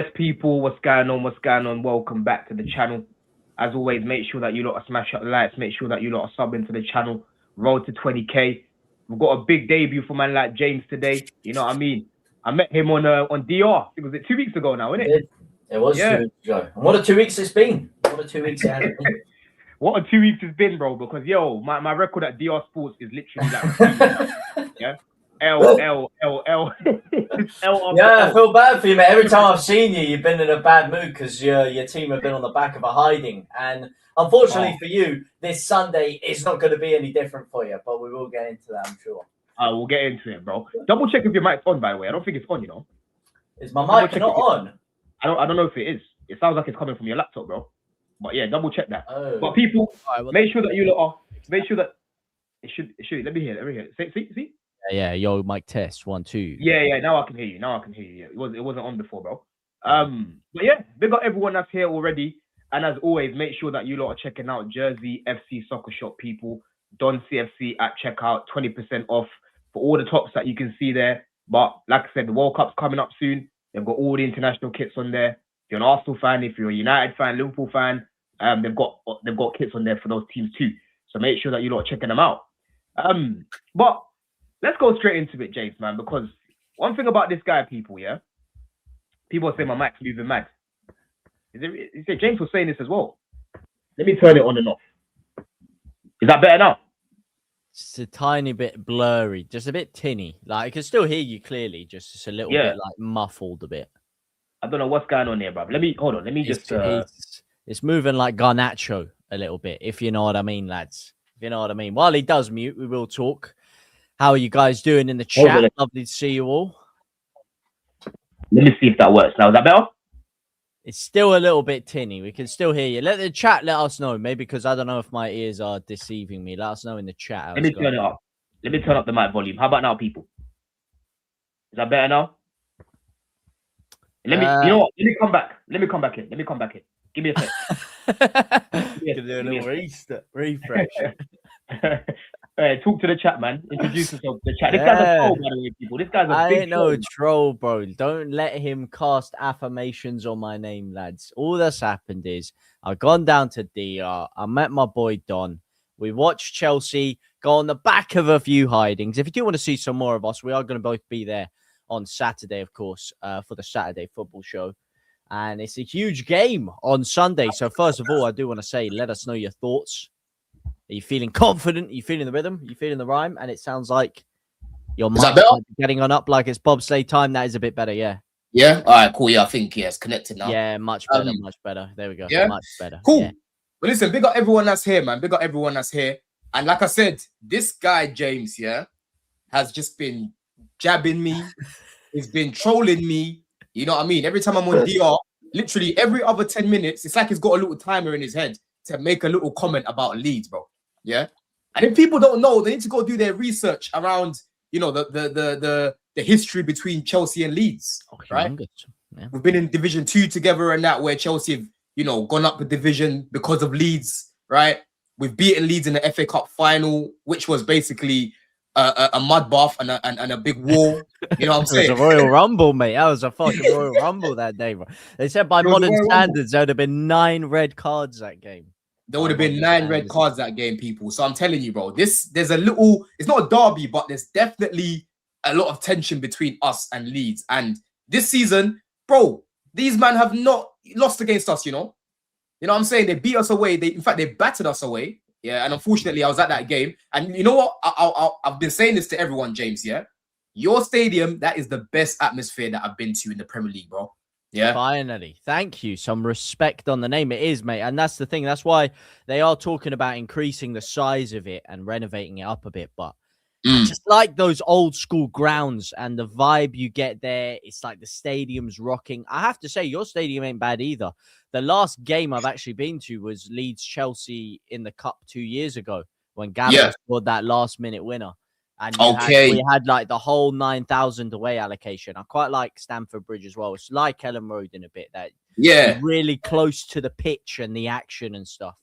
Yes, people, what's going on? What's going on? Welcome back to the channel. As always, make sure that you lot are smash up the likes. Make sure that you lot are subbing to the channel. Road to 20k. We've got a big debut for man like James today. You know what I mean? I met him on DR. I think was it 2 weeks ago now, isn't it? It was 2 weeks ago. And what a 2 weeks it's been. What a 2 weeks it has been. What a 2 weeks it's been, bro. Because my record at DR Sports is literally like yeah. L. Yeah, I feel bad for you, mate. Every time I've seen you, you've been in a bad mood because your team have been on the back of a hiding. And unfortunately for you, this Sunday is not going to be any different for you. But we will get into that, I'm sure. We'll get into it, bro. Double check if your mic's on, by the way. I don't think it's on, you know. Is my mic not on? I don't know if it is. It sounds like it's coming from your laptop, bro. But yeah, double check that. Oh. But people, make sure that you lot are. Make sure that it should. Let me hear it. See. Yeah, yo, mic test 1 2. Yeah. Now I can hear you. Yeah, it wasn't on before, bro. But yeah, big up everyone that's here already. And as always, make sure that you lot are checking out Jersey FC Soccer Shop, people. Don CFC at checkout, 20% off for all the tops that you can see there. But like I said, the World Cup's coming up soon. They've got all the international kits on there. If you're an Arsenal fan, if you're a United fan, Liverpool fan, they've got kits on there for those teams too. So make sure that you lot are checking them out. But let's go straight into it, James, man, because one thing about this guy, people are saying my mic's moving mad. James was saying this as well. Let me turn it on and off. Is that better now? It's a tiny bit blurry, just a bit tinny. Like I can still hear you clearly, just it's a little bit like muffled a bit. I don't know what's going on here, bro. Hold on. Let me just. It's moving like Garnacho a little bit, if you know what I mean, lads. If you know what I mean. While he does mute, we will talk. How are you guys doing in the chat? Lovely to see you all. Let me see if that works now. Is that better? It's still a little bit tinny. We can still hear you. Let the chat let us know. Maybe because I don't know if my ears are deceiving me. Let us know in the chat. Let me turn it up. Let me turn up the mic volume. How about now, people? Is that better now? You know what? Let me come back in. Give me a sec. You can do a little refresh. Talk to the chat, man. Introduce yourself to the chat. This guy's a troll, by the way, people. This guy's a big troll. Troll, bro. Don't let him cast affirmations on my name, lads. All that's happened is I've gone down to DR. I met my boy Don. We watched Chelsea go on the back of a few hidings. If you do want to see some more of us, we are going to both be there on Saturday, of course, for the Saturday football show. And it's a huge game on Sunday. So first of all, I do want to say, let us know your thoughts. Are you feeling confident? Are you feeling the rhythm? Are you feeling the rhyme? And it sounds like your mic getting on up like it's bobsleigh time. That is a bit better, yeah. Yeah? All right, cool. Yeah, I think, it's connected now. Yeah, much better, much better. There we go. Yeah? Much better. Cool. Yeah. Well, listen, big up everyone that's here, man. Big up everyone that's here. And like I said, this guy, James, has just been jabbing me. He's been trolling me. You know what I mean? Every time I'm on DR, literally every other 10 minutes, it's like he's got a little timer in his head to make a little comment about Leeds, bro. Yeah. And if people don't know, they need to go do their research around, the history between Chelsea and Leeds. Right? Yeah. We've been in Division 2 together and that, where Chelsea have, gone up a division because of Leeds, right? We've beaten Leeds in the FA Cup final, which was basically a mud bath and a big war. You know what I'm saying? It was a Royal Rumble, mate. That was a fucking Royal Rumble that day, bro. They said by modern standards, there would have been 9 red cards that game. There would have been 9 red cards that game, people. So I'm telling you, bro, there's a little, it's not a derby, but there's definitely a lot of tension between us and Leeds. And this season, bro, these men have not lost against us, You know what I'm saying? They beat us away. In fact, they battered us away. Yeah. And unfortunately, I was at that game. And you know what? I've been saying this to everyone, James, yeah? Your stadium, that is the best atmosphere that I've been to in the Premier League, bro. Yeah. Finally. Thank you. Some respect on the name. It is, mate. And that's the thing. That's why they are talking about increasing the size of it and renovating it up a bit. But I just like those old school grounds and the vibe you get there. It's like the stadium's rocking. I have to say, your stadium ain't bad either. The last game I've actually been to was Leeds Chelsea in the Cup 2 years ago when Gavin scored that last minute winner. And we had like the whole 9,000 away allocation. I quite like Stamford Bridge as well. It's like Ellen Road in a bit. That really close to the pitch and the action and stuff.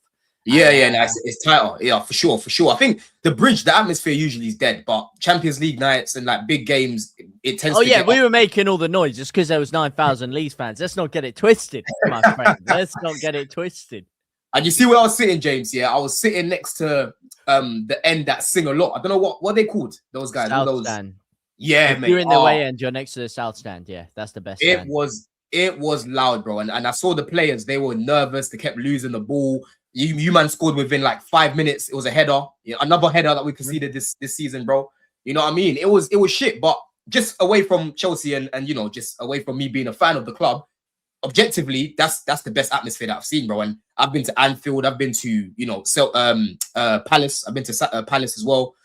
Yeah, no, it's tighter. Yeah, for sure. I think the atmosphere usually is dead, but Champions League nights and like big games, it tends to get we were making all the noise just because there was 9,000 Leeds fans. Let's not get it twisted, my friend. Let's not get it twisted. And you see where I was sitting, James? Yeah, I was sitting next to the end that sing a lot. I don't know what they called, those guys. South stand. Yeah, if mate. you're in the way end, you're next to the South stand. Yeah, that's the best stand. It was loud, bro. And I saw the players, they were nervous, they kept losing the ball. You man scored within like 5 minutes. It was a header, another header that we conceded this season, bro. You know what I mean? It was shit, but just away from Chelsea and just away from me being a fan of the club, objectively, that's the best atmosphere that I've seen, bro. And I've been to Anfield, I've been to Palace, I've been to Palace as well.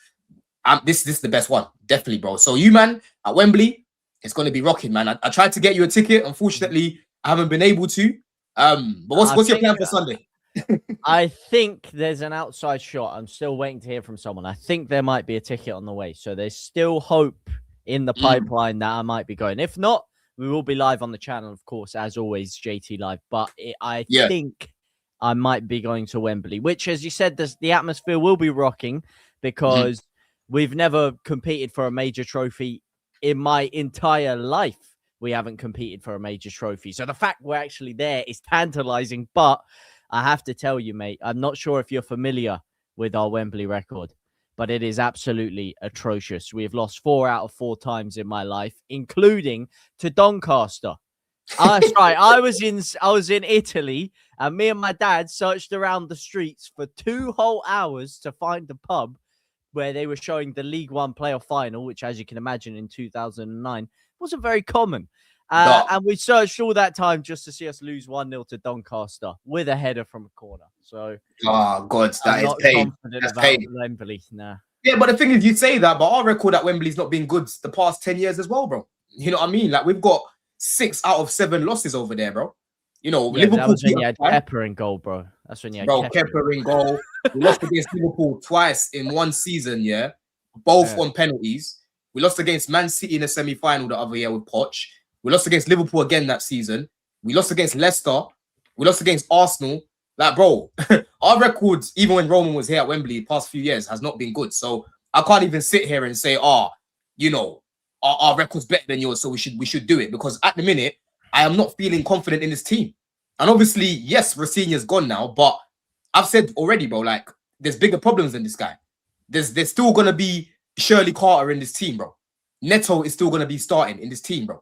This is the best one, definitely, bro. So you man at Wembley, it's gonna be rocking, man. I tried to get you a ticket, unfortunately, I haven't been able to. But what's your plan for Sunday? I think there's an outside shot. I'm still waiting to hear from someone. I think there might be a ticket on the way. So there's still hope in the pipeline that I might be going. If not, we will be live on the channel, of course, as always, JT Live. But I think I might be going to Wembley, which, as you said, the atmosphere will be rocking because we've never competed for a major trophy in my entire life. We haven't competed for a major trophy. So the fact we're actually there is tantalizing, but I have to tell you, mate, I'm not sure if you're familiar with our Wembley record, but it is absolutely atrocious. We have lost 4 out of 4 times in my life, including to Doncaster. That's right. I was in Italy, and me and my dad searched around the streets for 2 whole hours to find the pub where they were showing the League One playoff final, which, as you can imagine, in 2009 wasn't very common. And we searched all that time just to see us lose 1-0 to Doncaster with a header from a corner. So, oh God, that is pain. That's pain. Wembley, nah. Yeah, but the thing is, you say that, but our record at Wembley's not been good the past 10 years as well, bro. You know what I mean? Like we've got 6 out of 7 losses over there, bro. Liverpool. That was when you had Kepa in goal, bro. That's when you had Kepa in goal. We lost against Liverpool twice in one season, both on penalties. We lost against Man City in the semi-final the other year with Poch. We lost against Liverpool again that season. We lost against Leicester. We lost against Arsenal. Like, bro, our records, even when Roman was here at Wembley the past few years, has not been good. So I can't even sit here and say, our record's better than yours, so we should do it. Because at the minute, I am not feeling confident in this team. And obviously, yes, Rafinha's gone now, but I've said already, bro, like, there's bigger problems than this guy. There's still going to be Shirley Carter in this team, bro. Neto is still going to be starting in this team, bro.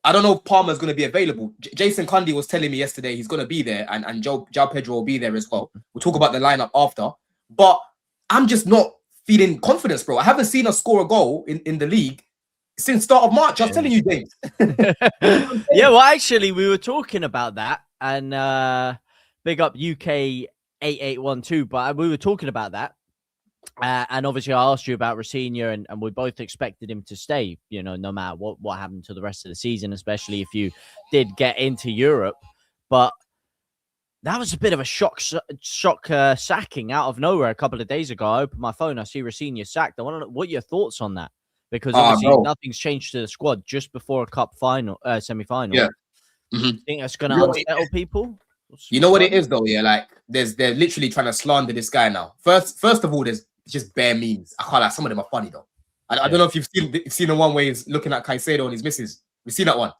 I don't know if Palmer's going to be available. Jason Cundy was telling me yesterday he's going to be there, and Joe Pedro will be there as well. We'll talk about the lineup after. But I'm just not feeling confidence, bro. I haven't seen us score a goal in the league since start of March. I was telling you, James. Yeah, well, actually, we were talking about that, and big up UK 8812, but we were talking about that. And obviously, I asked you about Rafinha, and we both expected him to stay, no matter what happened to the rest of the season, especially if you did get into Europe. But that was a bit of a shock sacking out of nowhere a couple of days ago. I opened my phone, I see Rafinha sacked. I want to know what your thoughts on that, because obviously nothing's changed to the squad just before a cup final, semi-final. Yeah. You think that's going to unsettle people? You know what it is, though? Yeah, like they're literally trying to slander this guy now. First of all, there's just bare memes. I can't lie, some of them are funny though. I don't know if you've seen the one where he's looking at Caicedo and his missus. You've seen that one?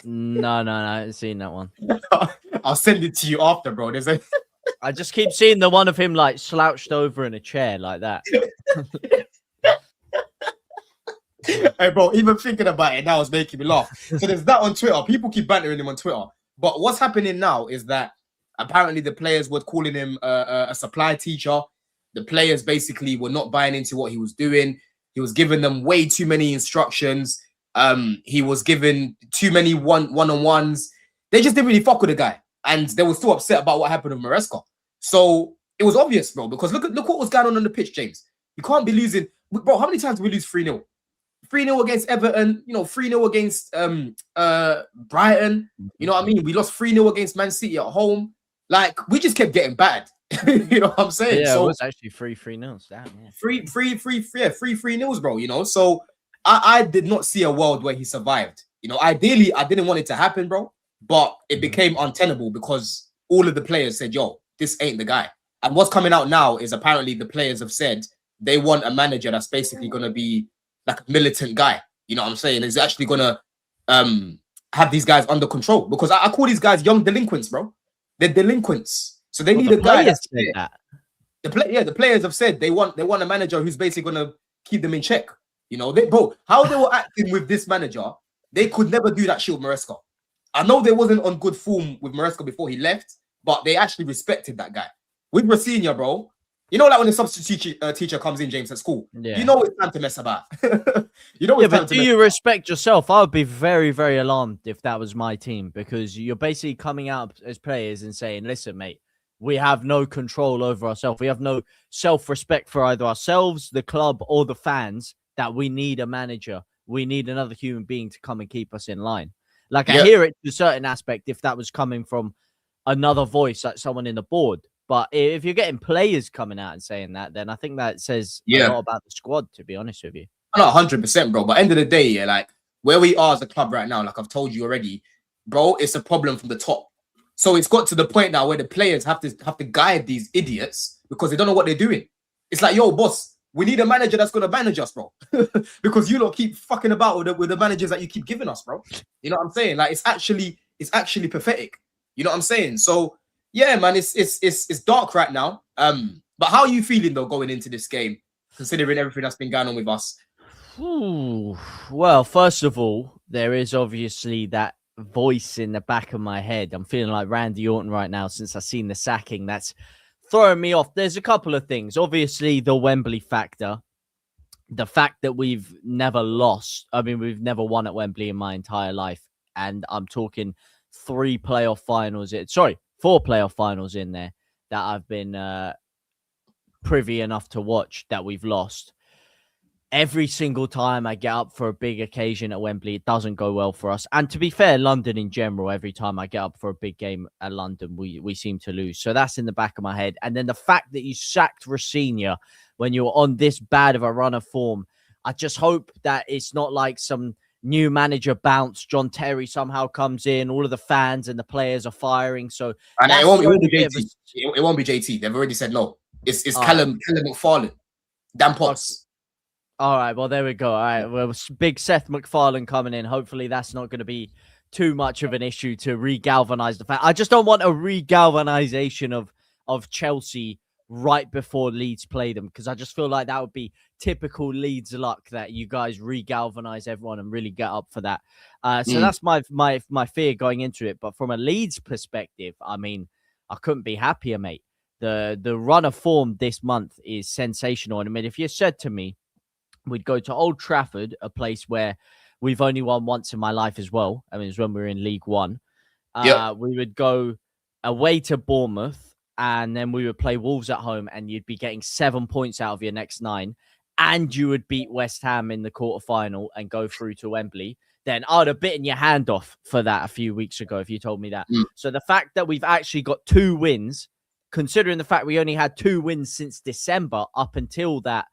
No, I haven't seen that one. I'll send it to you after, bro. I just keep seeing the one of him like slouched over in a chair like that. Hey, bro, even thinking about it now is making me laugh. So there's that on Twitter. People keep bantering him on Twitter. But what's happening now is that apparently the players were calling him a supply teacher. The players basically were not buying into what he was doing. He was giving them way too many instructions. He was given too many one-on-ones. They just didn't really fuck with the guy. And they were still upset about what happened with Maresca. So it was obvious, bro, because look what was going on the pitch, James. You can't be losing. Bro, how many times did we lose 3-0? 3-0 against Everton, 3-0 against Brighton. You know what I mean? We lost 3-0 against Man City at home. Like, we just kept getting bad. You know what I'm saying? Yeah, so, it was actually 3-0. Damn, yeah. 3-0s, bro, So I did not see a world where he survived. Ideally, I didn't want it to happen, bro. But it became untenable because all of the players said, yo, this ain't the guy. And what's coming out now is apparently the players have said they want a manager that's basically going to be like a militant guy. You know what I'm saying? Is actually going to have these guys under control, because I call these guys young delinquents, bro. They're delinquents, so they need a guy. The players have said they want a manager who's basically going to keep them in check. You know, how they were acting with this manager, they could never do that shit with Maresca. I know they wasn't on good form with Maresca before he left, but they actually respected that guy. With Rosenior, bro, you know, like when the substitute teacher comes in, James, at school, you know it's time to mess about. You know, but do you respect yourself? I would be very, very alarmed if that was my team, because you're basically coming out as players and saying, listen, mate, we have no control over ourselves. We have no self-respect for either ourselves, the club, or the fans, that we need a manager. We need another human being to come and keep us in line. Like, I hear it to a certain aspect if that was coming from another voice, like someone in the board. But if you're getting players coming out and saying that, then I think that says a lot about the squad, to be honest with you. No, 100%, bro. But end of the day, like where we are as a club right now, like I've told you already, bro, it's a problem from the top. So it's got to the point now where the players have to guide these idiots because they don't know what they're doing. It's like, yo, boss, we need a manager that's going to manage us, bro. Because you lot keep fucking about with the managers that you keep giving us, bro. You know what I'm saying? Like, it's actually pathetic. You know what I'm saying? So, yeah, man, it's dark right now. But how are you feeling, though, going into this game, considering everything that's been going on with us? Ooh. Well, first of all, there is obviously that voice in the back of my head. I'm feeling like Randy Orton right now since I've seen the sacking. That's throwing me off. There's a couple of things. Obviously, the Wembley factor. The fact that we've never lost. I mean, we've never won at Wembley in my entire life. And I'm talking 4 playoff finals in there that I've been privy enough to watch that we've lost. Every single time I get up for a big occasion at Wembley, it doesn't go well for us. And to be fair, London in general, every time I get up for a big game at London, we seem to lose. So that's in the back of my head. And then the fact that you sacked Rosenior when you were on this bad of a run of form, I just hope that it's not like some new manager bounce. John Terry somehow comes in, all of the fans and the players are firing. So and it won't be JT. It won't be JT. They've already said no. It's Callum McFarlane. Dan Potts. All right, well, there we go. All right, well, big Seth MacFarlane coming in. Hopefully that's not going to be too much of an issue to re-galvanize the fact. I just don't want a re-galvanization of Chelsea right before Leeds play them, because I just feel like that would be typical Leeds luck, that you guys re-galvanize everyone and really get up for that. So that's my fear going into it. But from a Leeds perspective, I mean, I couldn't be happier, mate. The run of form this month is sensational. And I mean, if you said to me, we'd go to Old Trafford, a place where we've only won once in my life as well. I mean, it's when we were in League One. We would go away to Bournemouth, and then we would play Wolves at home, and you'd be getting 7 points out of your next 9, and you would beat West Ham in the quarterfinal and go through to Wembley. Then I'd have bitten your hand off for that a few weeks ago if you told me that. So the fact that we've actually got 2 wins, considering the fact we only had 2 wins since December up until that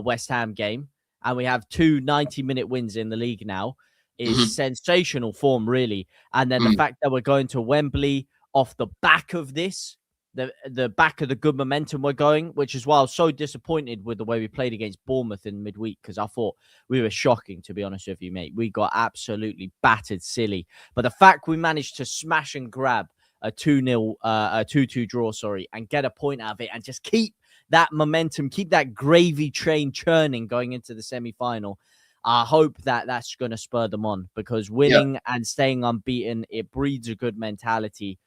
West Ham game, and we have 2 90-minute wins in the league now, is sensational form, really. And then the fact that we're going to Wembley off the back of this, the back of the good momentum we're going, which is why I was so disappointed with the way we played against Bournemouth in midweek, because I thought we were shocking, to be honest with you, mate. We got absolutely battered silly. But the fact we managed to smash and grab a 2-0, a 2-2 draw, and get a point out of it and just keep that momentum, keep that gravy train churning going into the semi-final. I hope that that's going to spur them on, because winning and staying unbeaten, it breeds a good mentality.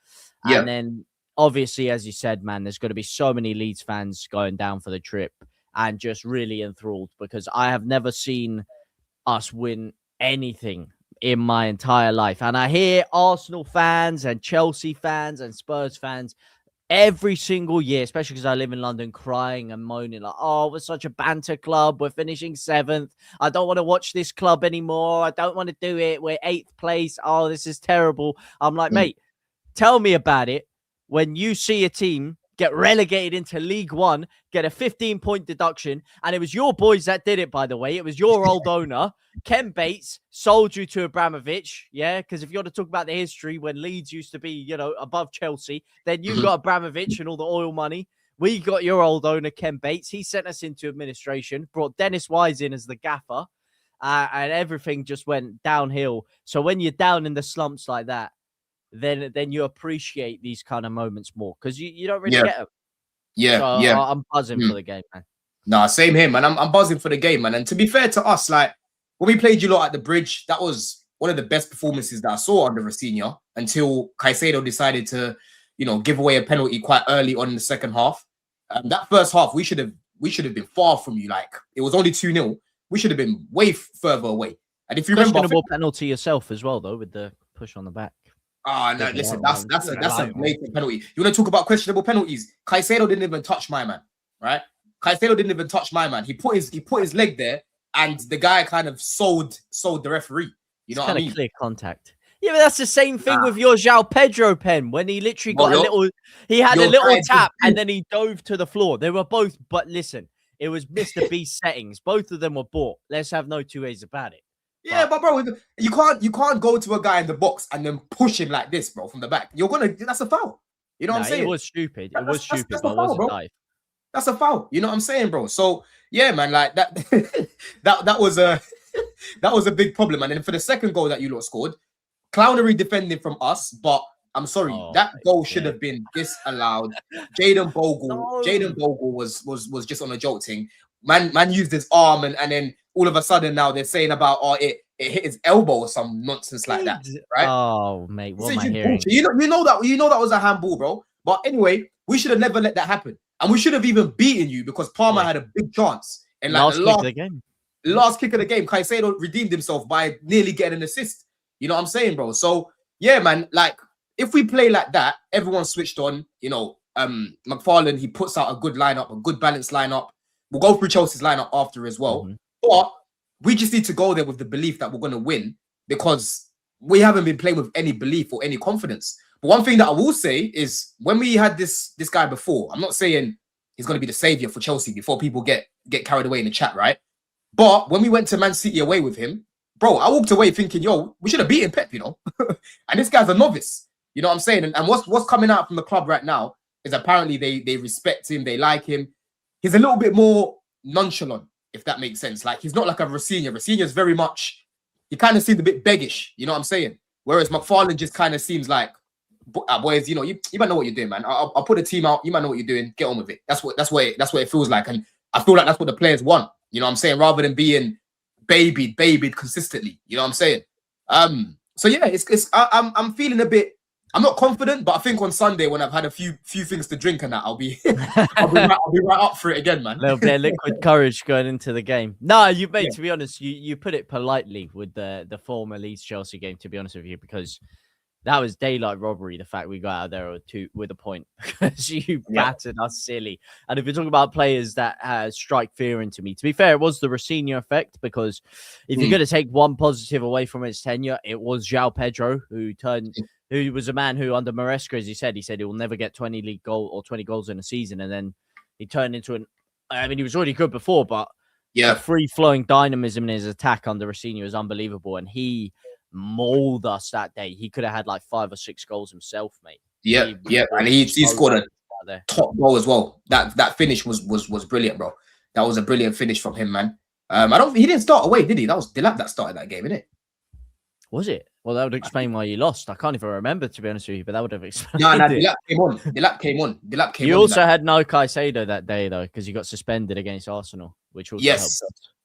And then, obviously, as you said, man, there's going to be so many Leeds fans going down for the trip and just really enthralled, because I have never seen us win anything in my entire life. And I hear Arsenal fans and Chelsea fans and Spurs fans every single year, especially because I live in London, crying and moaning like, oh, we're such a banter club. We're finishing 7th. I don't want to watch this club anymore. I don't want to do it. We're 8th place. Oh, this is terrible. I'm like, mate, tell me about it when you see a team get relegated into League One, get a 15-point deduction. And it was your boys that did it, by the way. It was your old owner. Ken Bates sold you to Abramovich. Yeah, because if you want to talk about the history when Leeds used to be, above Chelsea, then you got Abramovich and all the oil money. We got your old owner, Ken Bates. He sent us into administration, brought Dennis Wise in as the gaffer, and everything just went downhill. So when you're down in the slumps like that, then you appreciate these kind of moments more because you don't really get them. Yeah, so yeah. I'm buzzing for the game, man. Nah, same here, man. I'm buzzing for the game, man. And to be fair to us, like when we played you lot at the Bridge, that was one of the best performances that I saw under Rafinha until Caicedo decided to, give away a penalty quite early on in the second half. That first half, we should have been far from you. Like it was only 2-0. We should have been way further away. And if you remember, penalty yourself as well, though, with the push on the back. No, listen, that's a blatant penalty. You want to talk about questionable penalties? Caicedo didn't even touch my man, right? Caicedo didn't even touch my man. He put his leg there, and the guy kind of sold the referee. You know what I mean? Clear contact. Yeah, but that's the same thing with your João Pedro pen when he literally got a little. He had a little tap and then he dove to the floor. They were both, but listen, it was Mr. Beast settings. Both of them were bought. Let's have no two ways about it. Yeah, but bro, you can't go to a guy in the box and then push him like this, bro, from the back. That's a foul. You know what I'm saying? It was stupid. It was stupid, but it wasn't dive. That's a foul. You know what I'm saying, bro? So yeah, man, like that that was a big problem. And then for the second goal that you lot scored, clownery defending from us, but I'm sorry, that goal should have been disallowed. Jaden Bogle was just on a jolting. Man used his arm and then all of a sudden now they're saying about it hit his elbow or some nonsense like that, right? Oh mate, what am I hearing? You know that was a handball, bro. But anyway, we should have never let that happen, and we should have even beaten you because Palmer had a big chance and like last kick of the game, Caicedo redeemed himself by nearly getting an assist. You know what I'm saying, bro? So yeah, man, like if we play like that, everyone's switched on. McFarlane, he puts out a good lineup, a good balanced lineup. We'll go through Chelsea's lineup after as well. Mm-hmm. But we just need to go there with the belief that we're going to win because we haven't been playing with any belief or any confidence. But one thing that I will say is when we had this guy before, I'm not saying he's going to be the savior for Chelsea before people get carried away in the chat, right? But when we went to Man City away with him, bro, I walked away thinking, we should have beaten Pep, and this guy's a novice. You know what I'm saying? And what's coming out from the club right now is apparently they respect him, they like him. He's a little bit more nonchalant, if that makes sense. Like he's not like a Rafinha. Rafinha's very much, he kind of seems a bit beggish, you know what I'm saying? Whereas McFarlane just kind of seems like, boys, you might know what you're doing, man. I'll put a team out, you might know what you're doing, get on with it. That's what it feels like. And I feel like that's what the players want, you know what I'm saying? Rather than being babied consistently, you know what I'm saying? So yeah, I'm feeling a bit, I'm not confident, but I think on Sunday when I've had a few things to drink and that, I'll be right up for it again, man. A little bit of liquid courage going into the game. No, to be honest, you put it politely with the former Leeds Chelsea game, to be honest with you, because that was daylight robbery, the fact we got out of there with a point because you battered us silly. And if you're talking about players that strike fear into me, to be fair, it was the Rafinha effect because if you're going to take one positive away from his tenure, it was João Pedro who was a man who under Maresca, as he said he will never get 20 league goal or 20 goals in a season. And then he turned into he was already good before, but the free-flowing dynamism in his attack under Rafinha was unbelievable. And he mauled us that day. He could have had like 5 or 6 goals himself, mate. Yeah. And he scored a top goal as well. That finish was brilliant, bro. That was a brilliant finish from him, man. He didn't start away, did he? That was Delap that started that game, innit? Was it? Well, that would explain why you lost. I can't even remember, to be honest with you, but that would have explained it. Delap came on. You also had no Caicedo that day, though, because you got suspended against Arsenal, which also helped us.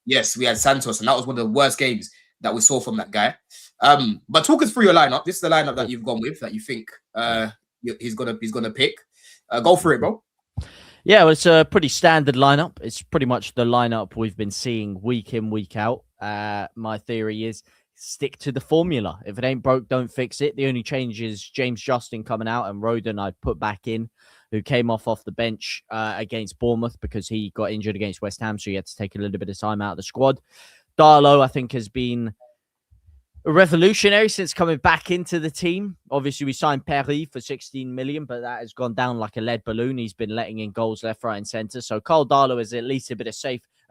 Yes, we had Santos, and that was one of the worst games that we saw from that guy. But talk us through your lineup. This is the lineup that you've gone with, that you think he's gonna pick. Go for it, bro. Yeah, well, it's a pretty standard lineup. It's pretty much the lineup we've been seeing week in, week out. My theory is stick to the formula. If it ain't broke, don't fix it. The only change is James Justin coming out and Rodon I put back in, who came off the bench against Bournemouth because he got injured against West Ham, so he had to take a little bit of time out of the squad. Darlow, I think, has been revolutionary since coming back into the team. Obviously, we signed Perry for 16 million, but that has gone down like a lead balloon. He's been letting in goals left, right, and centre. So Carl Darlow is at least a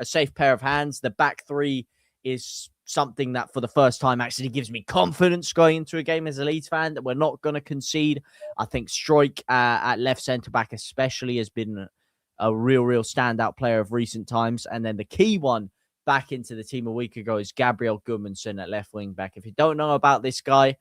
safe pair of hands. The back three is something that for the first time actually gives me confidence going into a game as a Leeds fan that we're not going to concede. I think Struijk at left centre back especially has been a real standout player of recent times. And then the key one back into the team a week ago is Gabriel Gudmundsson at left wing back. If you don't know about this guy,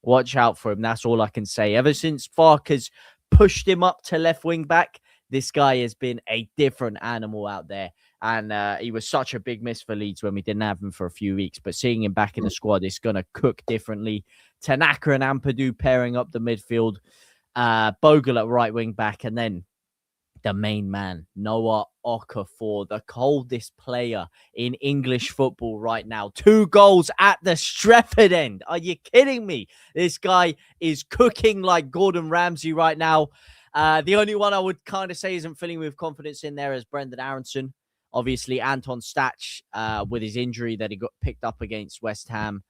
watch out for him. That's all I can say. Ever since Farkas pushed him up to left wing back, this guy has been a different animal out there. And he was such a big miss for Leeds when we didn't have him for a few weeks. But seeing him back in the squad is going to cook differently. Tanaka and Ampadu pairing up the midfield. Bogle at right wing back. And then the main man, Noah Okafor, the coldest player in English football right now. 2 goals at the Stretford end. Are you kidding me? This guy is cooking like Gordon Ramsay right now. The only one I would kind of say isn't filling with confidence in there is Brendan Aronson. Obviously, Anton Stach, with his injury that he got picked up against West Ham,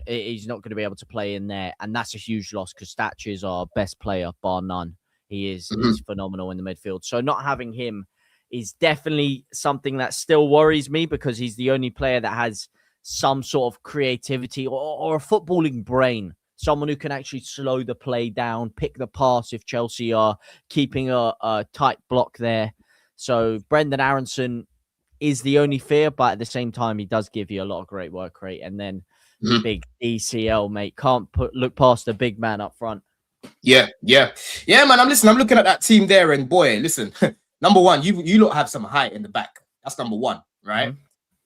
he's not going to be able to play in there. And that's a huge loss because Stach is our best player, bar none. He's phenomenal in the midfield. So not having him is definitely something that still worries me because he's the only player that has some sort of creativity or a footballing brain. Someone who can actually slow the play down, pick the pass if Chelsea are keeping a tight block there. So Brendan Aronson is the only fear, but at the same time, he does give you a lot of great work rate. And then big ECL, mate. Can't look past the big man up front. Yeah, man. I'm looking at that team there, and boy, listen. Number one, you lot have some height in the back. That's number one, right?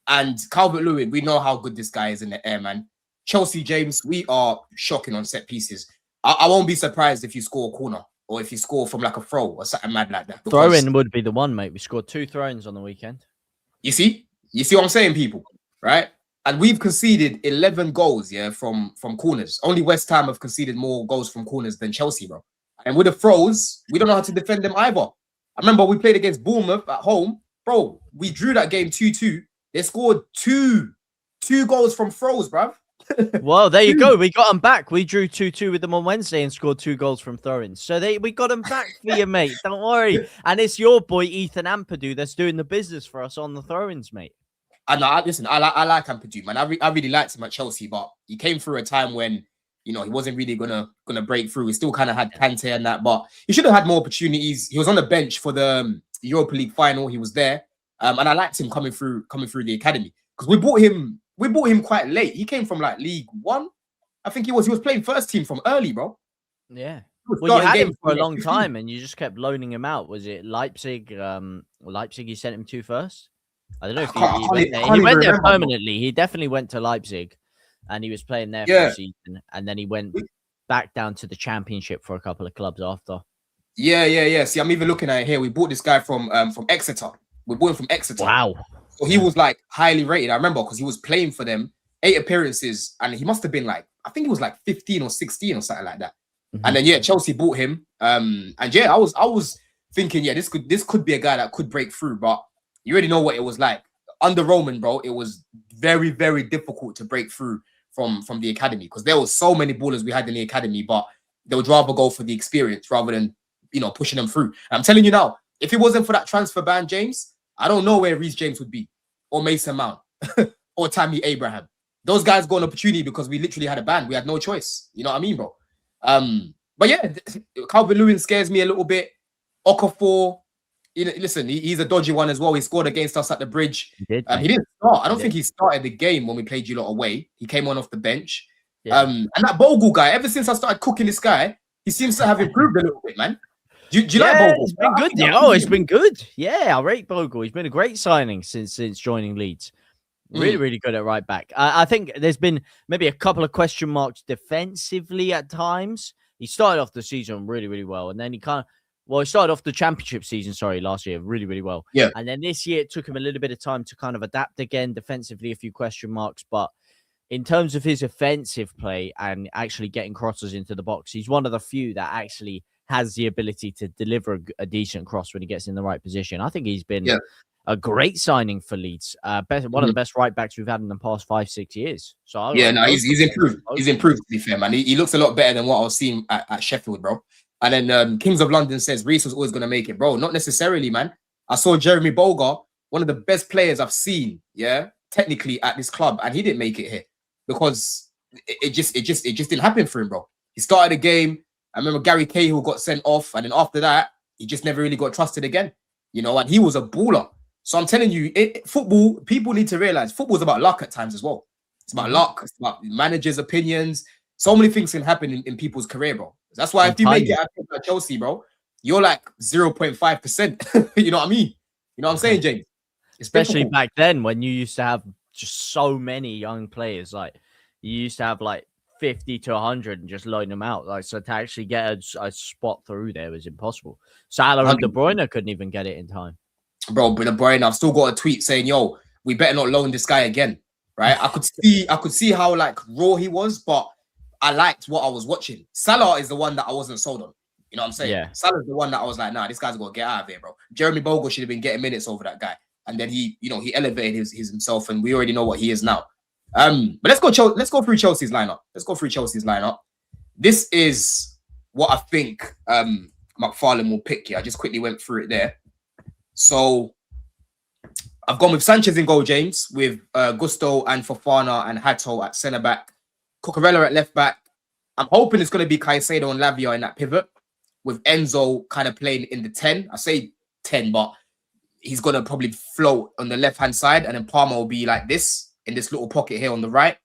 And Calvert-Lewin, we know how good this guy is in the air, man. Chelsea James, we are shocking on set pieces. I won't be surprised if you score a corner or if you score from like a throw or something mad like that. Throw-in would be the one, mate. We scored 2 throw-ins on the weekend. You see what I'm saying, people, right? And we've conceded 11 goals, from corners. Only West Ham have conceded more goals from corners than Chelsea, bro. And with the throws, we don't know how to defend them either. I remember we played against Bournemouth at home. Bro, we drew that game 2-2. They scored two goals from throws, bruv. Well, there you go. We got them back. We drew 2-2 with them on Wednesday and scored 2 goals from throw-ins. So we got them back for you, mate. Don't worry. And it's your boy, Ethan Ampadu, that's doing the business for us on the throw-ins, mate. Listen, I like Ampadu, man. I really liked him at Chelsea, but he came through a time when, he wasn't really gonna break through. He still kind of had Kante and that, but he should have had more opportunities. He was on the bench for the Europa League final. He was there, and I liked him coming through the academy because we bought him quite late. He came from like League One, I think he was playing first team from early, bro. Yeah. Well, you had him for a long time, and you just kept loaning him out. Was it Leipzig? Leipzig, you sent him to first. I don't know if he went there permanently. He definitely went to Leipzig, and he was playing there for a season, and then he went back down to the Championship for a couple of clubs after. Yeah. See, I'm even looking at it here. We bought this guy from Exeter. We bought him from Exeter. Wow. So he was like highly rated. I remember because he was playing for them, 8 appearances, and he must have been like, I think he was like 15 or 16 or something like that. And then Chelsea bought him. I was thinking, this could be a guy that could break through, but you already know what it was like. Under Roman, bro, it was very, very difficult to break through from the academy because there was so many ballers we had in the academy, but they would rather go for the experience rather than, pushing them through. And I'm telling you now, if it wasn't for that transfer ban, James, I don't know where Reece James would be, or Mason Mount, or Tammy Abraham. Those guys got an opportunity because we literally had a ban. We had no choice. You know what I mean, bro? But yeah, Calvert-Lewin scares me a little bit. Okafor, listen, he's a dodgy one as well. He scored against us at the Bridge. He didn't start. I don't think he started the game when we played you lot away. He came on off the bench. Yeah. And that Bogle guy, ever since I started cooking this guy, he seems to have improved a little bit, man. Do you like Bogle? It's been good. Yeah, it's been good. Yeah, I rate Bogle. He's been a great signing since joining Leeds. Really, really good at right back. I think there's been maybe a couple of question marks defensively at times. He started off the season really, really well. And then he started off the championship season, last year, really, really well. Yeah. And then this year, it took him a little bit of time to kind of adapt again. Defensively, a few question marks. But in terms of his offensive play and actually getting crosses into the box, he's one of the few that actually has the ability to deliver a decent cross when he gets in the right position. I think he's been a great signing for Leeds. One of the best right backs we've had in the past 5-6 years. So he's improved. He's improved, to be fair, man. He looks a lot better than what I was seeing at Sheffield, bro. And then Kings of London says Reece was always going to make it, bro. Not necessarily, man. I saw Jeremy Boga, one of the best players I've seen, technically at this club, and he didn't make it here because it just didn't happen for him, bro. He started a game. I remember Gary Cahill got sent off, and then after that, he just never really got trusted again. you know, and he was a baller. So I'm telling you, football, people need to realize football is about luck at times as well. It's about luck. It's about managers' opinions. So many things can happen in people's career, bro. That's why if you make it at Chelsea, bro, you're like 0.5%. You know what I mean? You know what I'm saying, James? Especially back then when you used to have just so many young players. Like, you used to have like 50 to 100 and just load them out. Like, so to actually get a spot through there was impossible. Salah and De Bruyne couldn't even get it in time. Bro, but De Bruyne, I've still got a tweet saying, yo, we better not loan this guy again. Right? I could see how like raw he was, but I liked what I was watching. Salah is the one that I wasn't sold on. You know what I'm saying? Yeah. Salah's the one that I was like, nah, this guy's got to get out of here, bro. Jeremy Bogle should have been getting minutes over that guy. And then he elevated his himself, and we already know what he is now. But let's go through Chelsea's lineup. This is what I think McFarlane will pick here. I just quickly went through it there. So I've gone with Sanchez in goal, James, with Gusto and Fofana and Hato at centre back, Cucurella at left back. I'm hoping it's going to be Caicedo and Lavia in that pivot, with Enzo kind of playing in the 10. I say 10, but he's going to probably float on the left-hand side, and then Palmer will be like this, in this little pocket here on the right.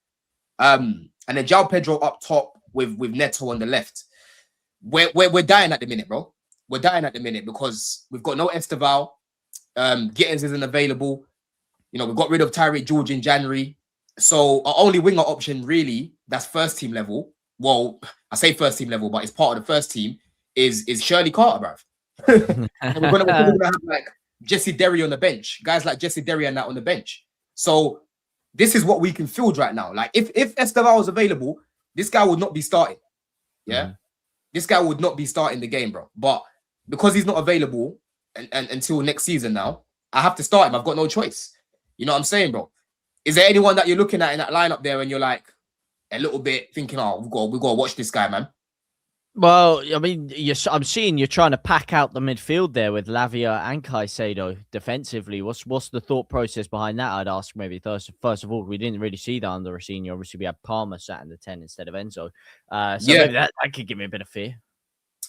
And then João Pedro up top with Neto on the left. We're dying at the minute, bro. We're dying at the minute because we've got no Esteval. Gittins isn't available. You know, we got rid of Tyreek George in January. So our only winger option, really, that's first team level. Well, I say first team level, but it's part of the first team, is Shirley Carter, bruv. And we're gonna have like Jesse Derry on the bench, guys like Jesse Derry and that on the bench. So this is what we can field right now. Like if Esteval was available, this guy would not be starting. Yeah, this guy would not be starting the game, bro. But because he's not available and until next season now, I have to start him. I've got no choice. You know what I'm saying, bro? Is there anyone that you're looking at in that lineup there and you're like a little bit thinking, oh, we've got to watch this guy, man? Well, I mean, I'm seeing you're trying to pack out the midfield there with Lavia and Caicedo defensively. What's the thought process behind that? I'd ask maybe first of all. We didn't really see that under Rossini. Obviously, we had Palmer sat in the 10 instead of Enzo. Maybe that could give me a bit of fear.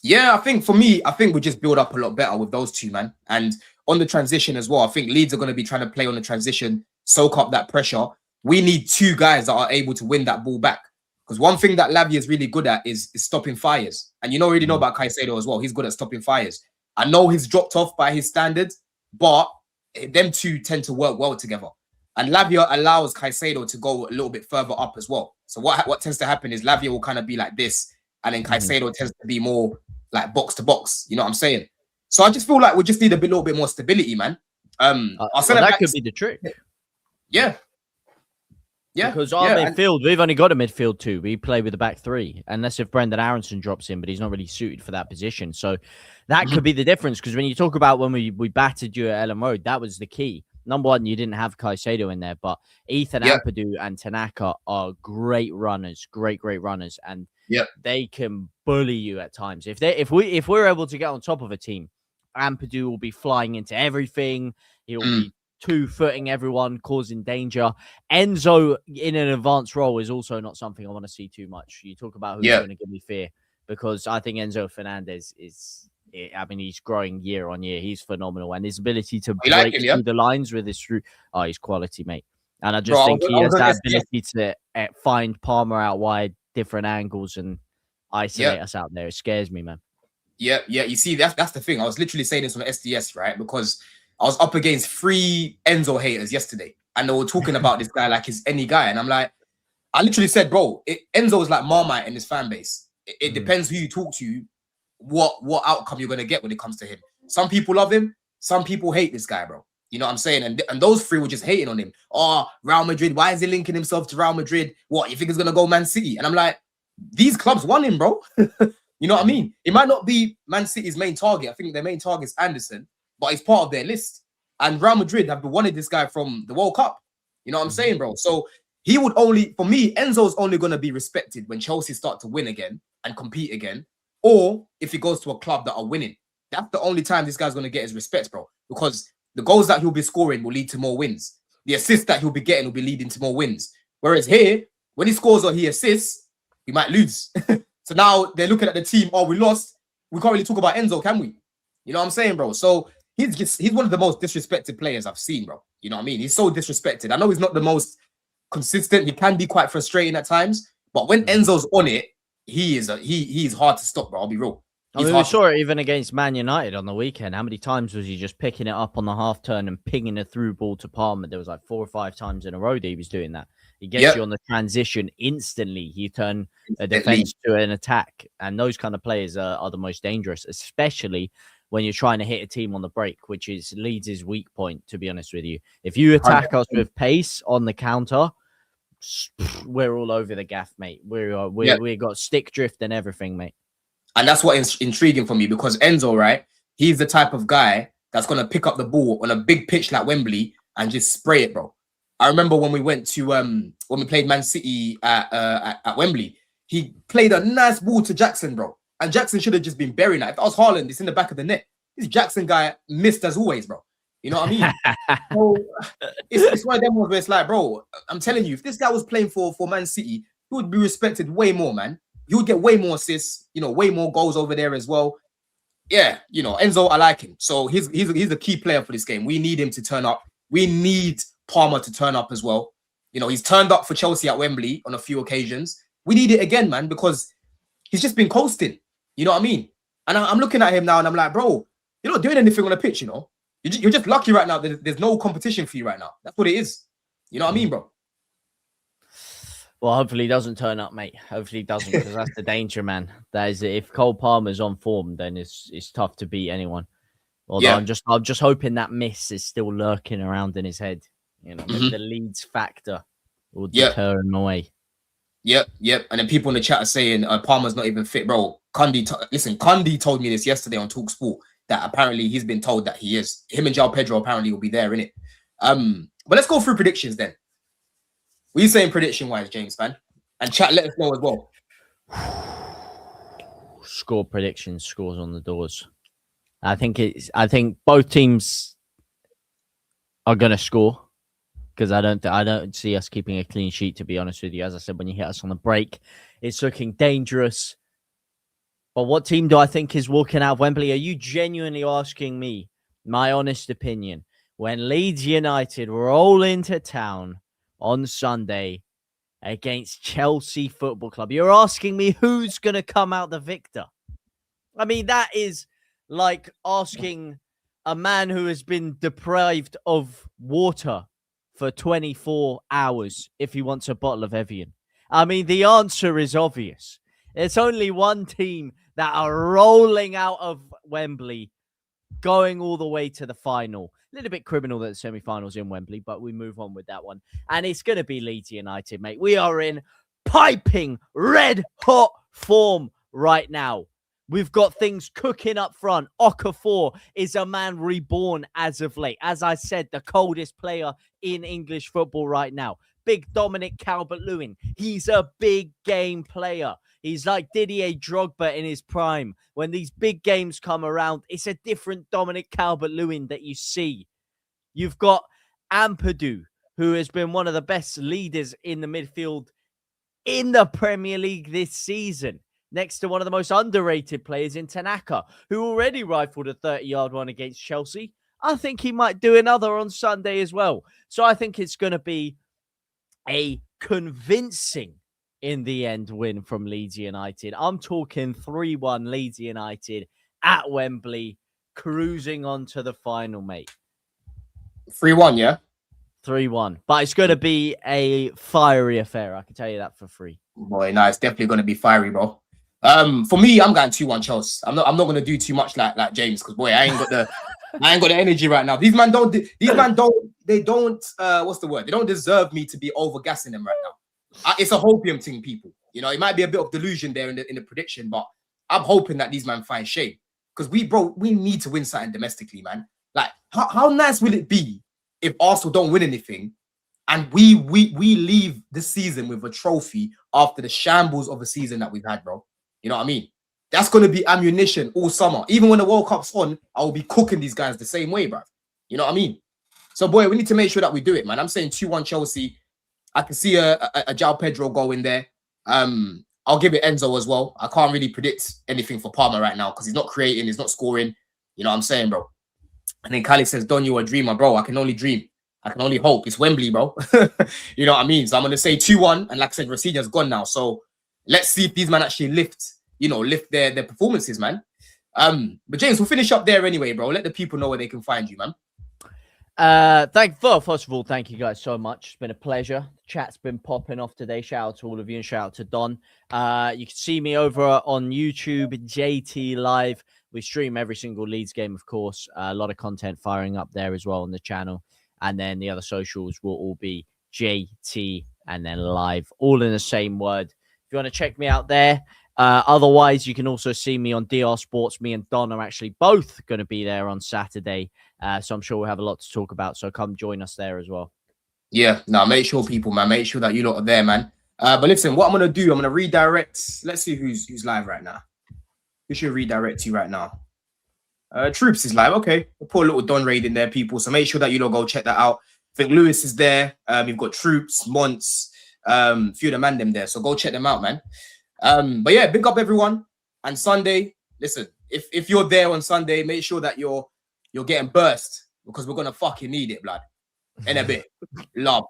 Yeah, I think for me, we just build up a lot better with those two, man. And on the transition as well, I think Leeds are going to be trying to play on the transition, soak up that pressure. We need two guys that are able to win that ball back. Because one thing that Lavia is really good at is stopping fires. And you already know about Caicedo as well. He's good at stopping fires. I know he's dropped off by his standards, but them two tend to work well together. And Lavia allows Caicedo to go a little bit further up as well. So what tends to happen is Lavia will kind of be like this, and then Caicedo tends to be more like box to box. You know what I'm saying? So I just feel like we just need a little bit more stability, man. That could be the trick. Yeah. Yeah, because our midfield, we've only got a midfield too. We play with the back three, unless if Brendan Aronson drops in, but he's not really suited for that position. So that could be the difference. Because when you talk about when we battered you at Ellen Road, that was the key. Number one, you didn't have Caicedo in there, but Ethan Ampadu and Tanaka are great runners, great runners, and they can bully you at times. If we're able to get on top of a team, Ampadu will be flying into everything. He'll be two-footing everyone, causing danger. Enzo in an advanced role is also not something I want to see too much. You talk about who's going to give me fear, because I think Enzo Fernandez is, I mean, he's growing year on year. He's phenomenal. And his ability to break through the lines with his he's quality, mate. And I just think he has that ability to find Palmer out wide, different angles, and isolate us out there. It scares me, man. Yeah. You see, that's the thing. I was literally saying this on SDS, right? Because I was up against 3 Enzo haters yesterday, and they were talking about this guy like he's any guy. And I'm like, I literally said, bro, Enzo is like Marmite in his fan base. It depends who you talk to, what outcome you're going to get when it comes to him. Some people love him. Some people hate this guy, bro. You know what I'm saying? And those 3 were just hating on him. Oh, Real Madrid. Why is he linking himself to Real Madrid? What, you think he's going to go Man City? And I'm like, these clubs want him, bro. You know what I mean? It might not be Man City's main target. I think their main target is Anderson, but it's part of their list. And Real Madrid have wanted this guy from the World Cup. You know what I'm saying, bro? So he would only, for me, Enzo's only going to be respected when Chelsea start to win again and compete again, or if he goes to a club that are winning. That's the only time this guy's going to get his respect, bro. Because the goals that he'll be scoring will lead to more wins. The assists that he'll be getting will be leading to more wins. Whereas here, when he scores or he assists, he might lose. So now they're looking at the team, oh, we lost. We can't really talk about Enzo, can we? You know what I'm saying, bro? So he's one of the most disrespected players I've seen, bro. You know what I mean? He's so disrespected. I know he's not the most consistent. He can be quite frustrating at times, but when Enzo's on it, he's hard to stop, bro. I'll be real. I mean, we saw it even against Man United on the weekend. How many times was he just picking it up on the half turn and pinging a through ball to Palmer? There was like 4 or 5 times in a row that he was doing that. He gets you on the transition instantly. He turn a defense to an attack. And those kind of players are the most dangerous, especially when you're trying to hit a team on the break, which is Leeds' weak point, to be honest with you. If you attack us with pace on the counter, we're all over the gaff, mate. We got stick drift and everything, mate. And that's what is intriguing for me, because Enzo, right? He's the type of guy that's going to pick up the ball on a big pitch like Wembley and just spray it, bro. I remember when we went to when we played Man City at Wembley, he played a nice ball to Jackson, bro. And Jackson should have just been burying that. If that was Haaland, it's in the back of the net. This Jackson guy missed as always, bro. You know what I mean? So it's one of them ones where it's like, bro, I'm telling you, if this guy was playing for Man City, he would be respected way more, man. He would get way more assists, way more goals over there as well. Yeah, Enzo, I like him. So he's a key player for this game. We need him to turn up. We need Palmer to turn up as well. He's turned up for Chelsea at Wembley on a few occasions. We need it again, man, because he's just been coasting. You know what I mean? And I'm looking at him now and I'm like, bro, you're not doing anything on the pitch, You're just lucky right now that there's no competition for you right now. That's what it is. You know what I mean, bro? Well, hopefully he doesn't turn up, mate. Hopefully he doesn't, because that's the danger, man. That is, if Cole Palmer's on form, then it's tough to beat anyone. Although I'm just hoping that miss is still lurking around in his head. Maybe the Leeds factor will deter him away. Yep. And then people in the chat are saying Palmer's not even fit, bro. Kundi told me this yesterday on TalkSport, that apparently he's been told that he is. Him and João Pedro apparently will be there, innit? But let's go through predictions then. What are you saying prediction-wise, James, man? And chat, let us know as well. Score predictions, scores on the doors. I think both teams are gonna score, because I don't see us keeping a clean sheet, to be honest with you. As I said, when you hit us on the break, it's looking dangerous. But what team do I think is walking out of Wembley? Are you genuinely asking me my honest opinion? When Leeds United roll into town on Sunday against Chelsea Football Club, you're asking me who's going to come out the victor? I mean, that is like asking a man who has been deprived of water for 24 hours if he wants a bottle of Evian. I mean, the answer is obvious. It's only one team that are rolling out of Wembley, going all the way to the final. A little bit criminal that the semi-final's in Wembley, but we move on with that one. And it's going to be Leeds United, mate. We are in piping red-hot form right now. We've got things cooking up front. Okafor is a man reborn as of late. As I said, the coldest player in English football right now. Big Dominic Calvert-Lewin. He's a big game player. He's like Didier Drogba in his prime. When these big games come around, it's a different Dominic Calvert-Lewin that you see. You've got Ampadu, who has been one of the best leaders in the midfield in the Premier League this season, next to one of the most underrated players in Tanaka, who already rifled a 30-yard one against Chelsea. I think he might do another on Sunday as well. So I think it's going to be a convincing, in the end, win from Leeds United. I'm talking 3-1 Leeds United at Wembley, cruising on to the final, mate. 3-1, yeah? 3-1. But it's going to be a fiery affair. I can tell you that for free. Boy, no, it's definitely going to be fiery, bro. For me, I'm going 2-1 Chels. I'm not going to do too much like James, because boy, I ain't got the energy right now. These man don't what's the word? They don't deserve me to be overgassing them right now. It's a hopium thing, people. It might be a bit of delusion there in the prediction, but I'm hoping that these men find shape, because we need to win something domestically, man. Like, how nice will it be if Arsenal don't win anything and we leave this season with a trophy after the shambles of a season that we've had, bro? You know what I mean? That's going to be ammunition all summer. Even when the World Cup's on, I will be cooking these guys the same way, bro. You know what I mean? So, boy, we need to make sure that we do it, man. I'm saying 2-1 Chelsea. I can see a João Pedro go in there. I'll give it Enzo as well. I can't really predict anything for Palmer right now because he's not creating, he's not scoring. You know what I'm saying, bro? And then Khalid says, Don, you're a dreamer, bro. I can only dream. I can only hope. It's Wembley, bro. You know what I mean? So I'm going to say 2-1. And like I said, Rafinha's gone now. So let's see if these men actually lift their performances, man. But James, we'll finish up there anyway, bro. Let the people know where they can find you, man. First of all, thank you guys so much. It's been a pleasure. The chat's been popping off today. Shout out to all of you and shout out to Don. You can see me over on YouTube, JT Live. We stream every single Leeds game, of course. A lot of content firing up there as well on the channel. And then the other socials will all be JT and then live, all in the same word. If you want to check me out there. Otherwise, you can also see me on DR Sports. Me and Don are actually both going to be there on Saturday. So I'm sure we'll have a lot to talk about. So come join us there as well. Yeah, make sure people, man. Make sure that you lot are there, man. But listen, what I'm going to do, I'm going to redirect. Let's see who's live right now. Who should redirect you right now? Troops is live. Okay. We'll put a little Don raid in there, people. So make sure that you lot go check that out. I think Lewis is there. You've got Troops, Monts, a few of the man them there. So go check them out, man. But yeah, big up everyone. And Sunday, listen, if you're there on Sunday, make sure that you're getting burst because we're gonna fucking need it, blood. In a bit. Love.